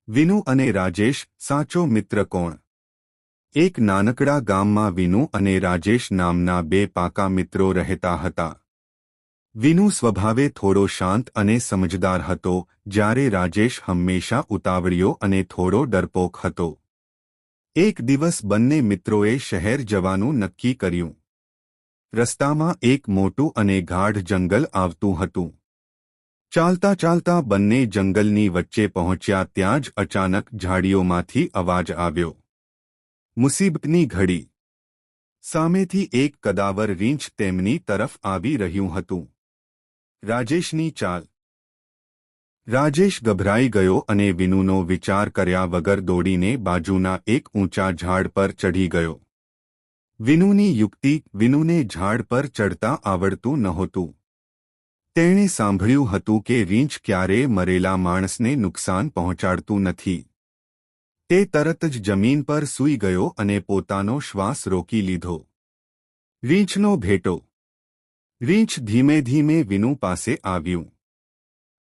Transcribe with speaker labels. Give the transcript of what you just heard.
Speaker 1: વિનુ અને રાજેશ સાચો મિત્ર કોણ? એક નાનકડા ગામમાં વિનુ અને રાજેશ નામના બે પાકા મિત્રો રહેતા હતા. વિનુ સ્વભાવે થોડો શાંત અને સમજદાર હતો, જ્યારે રાજેશ હંમેશા ઉતાવળિયો અને થોડો ડરપોક હતો. એક દિવસ બંને મિત્રોએ શહેર જવાનું નક્કી કર્યું. રસ્તામાં એક મોટું અને ગાઢ જંગલ આવતું હતું. ચાલતા ચાલતા બંને જંગલની વચ્ચે પહોંચ્યા ત્યાં જ અચાનક ઝાડીઓમાંથી અવાજ આવ્યો. મુસીબતની ઘડી. સામેથી એક કદાવર રીંછ તેમની તરફ આવી રહ્યું હતું. રાજેશની ચાલ. રાજેશ ગભરાઈ ગયો અને વિનુનો વિચાર કર્યા વગર દોડીને બાજુના એક ઊંચા ઝાડ પર ચઢી ગયો. વિનુની યુક્તિ. વિનુને ઝાડ પર ચડતા આવડતું નહોતું. તેણે સાંભળ્યું હતું કે રીંછ ક્યારેય મરેલા માણસને નુકસાન પહોંચાડતું નથી. તે તરત જ જમીન પર સૂઈ ગયો અને પોતાનો શ્વાસ રોકી લીધો. રીંછનો ભેટો. રીંછ ધીમે ધીમે વિનુ પાસે આવ્યું.